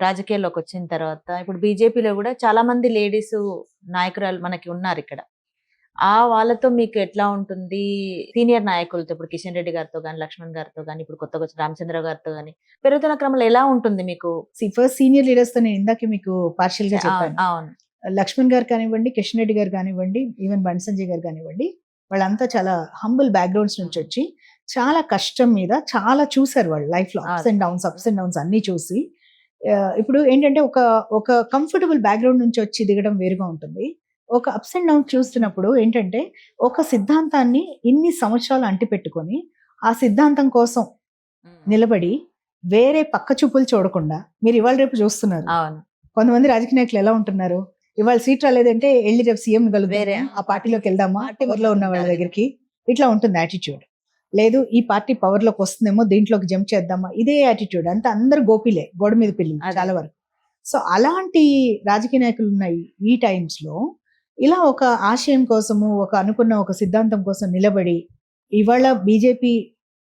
రాజకీయాల్లోకి వచ్చిన తర్వాత ఇప్పుడు బీజేపీలో కూడా చాలా మంది లేడీస్ నాయకురాలు మనకి ఉన్నారు ఇక్కడ. ఆ వాళ్ళతో మీకు ఎట్లా ఉంటుంది? సీనియర్ నాయకులతో ఇప్పుడు కిషన్ రెడ్డి గారితో గాని, లక్ష్మణ్ గారితో గాని, ఇప్పుడు కొత్తగా వచ్చిన రామచంద్ర గారితో గాని పెరుగుతున్న క్రమంలో ఎలా ఉంటుంది మీకు? ఫస్ట్ సీనియర్ లీడర్స్ తో నేను ఇందాకే మీకు పార్షియల్ గా చెప్పాను. అవును. లక్ష్మణ్ గారు కానివ్వండి, కిషన్ రెడ్డి గారు కానివ్వండి, ఈవెన్ బండి సంజయ్ గారు కానివ్వండి, వాళ్ళంతా చాలా హంబుల్ బ్యాక్గ్రౌండ్స్ నుంచి వచ్చి చాలా కష్టం మీద చాలా చూసారు వాళ్ళు లైఫ్ లో అప్స్ అండ్ డౌన్స్ అన్ని చూసి ఇప్పుడు ఏంటంటే ఒక కంఫర్టబుల్ బ్యాక్గ్రౌండ్ నుంచి వచ్చి దిగడం వేరుగా ఉంటుంది. ఒక అప్స్ అండ్ డౌన్స్ చూస్తున్నప్పుడు ఏంటంటే ఒక సిద్ధాంతాన్ని ఇన్ని సంవత్సరాలు అంటిపెట్టుకొని ఆ సిద్ధాంతం కోసం నిలబడి వేరే పక్క చూపులు చూడకుండా మీరు ఇవాళ రేపు చూస్తున్నారు. కొంతమంది రాజకీయ నాయకులు ఎలా ఉంటున్నారు, ఇవాళ సీట్ రాలేదంటే వెళ్ళి రేపు సీఎం వేరే ఆ పార్టీలోకి వెళ్దామా, పవర్ లో ఉన్న వాళ్ళ దగ్గరికి, ఇట్లా ఉంటుంది యాటిట్యూడ్. లేదు ఈ పార్టీ పవర్ లోకి వస్తుందేమో దీంట్లోకి జంప్ చేద్దామా, ఇదే యాటిట్యూడ్. అంతా అందరు గోపిలే, గోడ మీద పిల్లలు చాలా వరకు. సో అలాంటి రాజకీయ నాయకులు ఉన్నాయి ఈ టైమ్స్ లో. ఇలా ఒక ఆశయం కోసము, ఒక అనుకున్న ఒక సిద్ధాంతం కోసం నిలబడి ఇవాళ బీజేపీ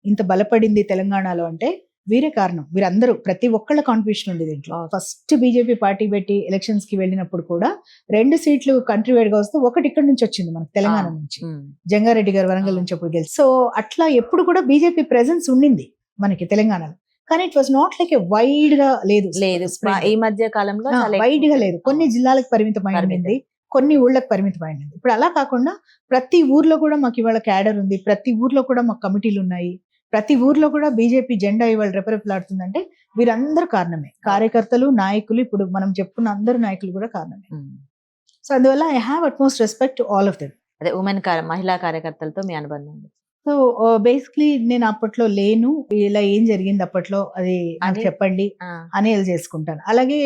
ఇంత బలపడింది తెలంగాణలో అంటే వీరే కారణం. వీరందరూ ప్రతి ఒక్కళ్ళ కాంట్రిబ్యూషన్ ఉంది దీంట్లో. ఫస్ట్ బీజేపీ పార్టీ పెట్టి ఎలక్షన్స్ కి వెళ్ళినప్పుడు కూడా 2 సీట్లు కంట్రీ వైడ్ గా వస్తే ఒకటి ఇక్కడ నుంచి వచ్చింది మనకు తెలంగాణ నుంచి. జంగారెడ్డి గారు వరంగల్ నుంచి అప్పుడు గెలిచి. సో అట్లా ఎప్పుడు కూడా బీజేపీ ప్రెసెన్స్ ఉండింది మనకి తెలంగాణలో. కానీ it was not like wide గా లేదు. ఈ మధ్య కాలంలో వైడ్ గా లేదు. కొన్ని జిల్లాలకు పరిమితమైంది, కొన్ని ఊళ్ళకి పరిమితమైంది. ఇప్పుడు అలా కాకుండా ప్రతి ఊర్లో కూడా మాకు ఇవాళ క్యాడర్ ఉంది, ప్రతి ఊర్లో కూడా మాకు కమిటీలు ఉన్నాయి, ప్రతి ఊర్లో కూడా బీజేపీ జెండా ఇవాళ రెపరెపలాడుతుందంటే వీరందరూ కారణమే. కార్యకర్తలు, నాయకులు, ఇప్పుడు మనం చెప్పుకున్న అందరు నాయకులు కూడా కారణమే. సో అందువల్ల I have utmost respect to all of them. అదే మహిళా కార్యకర్తలతో మీ అనుబంధం? సో బేసిక్లీ నేను అప్పట్లో లేను, ఇలా ఏం జరిగింది అప్పట్లో అది నాకు చెప్పండి అని చేసుకుంటాను. అలాగే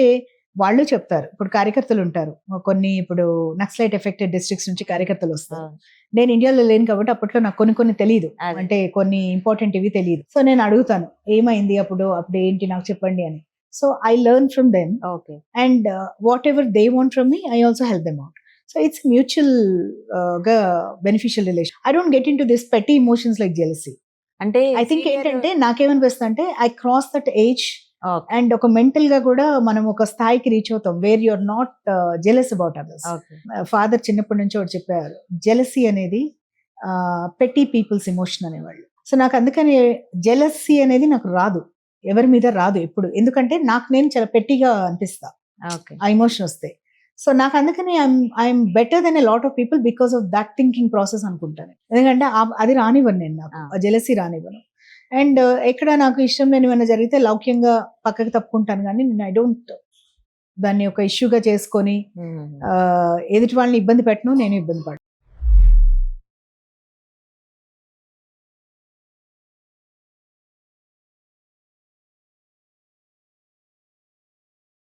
వాళ్ళు చెప్తారు. ఇప్పుడు కార్యకర్తలు ఉంటారు కొన్ని, ఇప్పుడు నక్సలైట్ ఎఫెక్టెడ్ డిస్ట్రిక్ట్స్ నుంచి కార్యకర్తలు వస్తారు. నేను ఇండియాలో లేను కాబట్టి అప్పట్లో నాకు కొన్ని తెలియదు, అంటే కొన్ని ఇంపార్టెంట్ ఇవి తెలియదు. సో నేను అడుగుతాను ఏమైంది అప్పుడు ఏంటి నాకు చెప్పండి అని. So I learn from them and whatever they want from me I also help them out. So it's mutual గా beneficial relation. I don't get into this petty emotions like jealousy. అంటే I think ఏంటంటే నాకేమనిపిస్తుంది అంటే I cross that age and ఒక mental గా కూడా మనం ఒక స్థాయికి రీచ్ అవుతాం where you're not jealous about others. Father చిన్నప్పటి నుంచి ఒకటి చెప్పారు, జెలసీ అనేది పెట్టి పీపుల్స్ ఎమోషన్ అనేవాళ్ళు. సో నాకు అందుకని జెలసీ అనేది నాకు రాదు, ఎవరి మీద రాదు ఎప్పుడు. ఎందుకంటే నాకు నేను చాలా పెట్టిగా అనిపిస్తా ఆ ఎమోషన్ వస్తే. సో నాకు అందుకని I'm better than a lot of people because of that thinking process అనుకుంటాను. ఎందుకంటే అది రానివ్వను నేను, నాకు ఆ జెలసీ రానివ్వను. అండ్ ఎక్కడ నాకు ఇష్టం లేని ఏమైనా జరిగితే లౌక్యంగా పక్కకి తప్పుకుంటాను, కానీ నేను ఐ డోంట్ దాన్ని ఒక ఇష్యూగా చేసుకొని ఎదుటి వాళ్ళని ఇబ్బంది పెట్టను, నేను ఇబ్బంది పడను.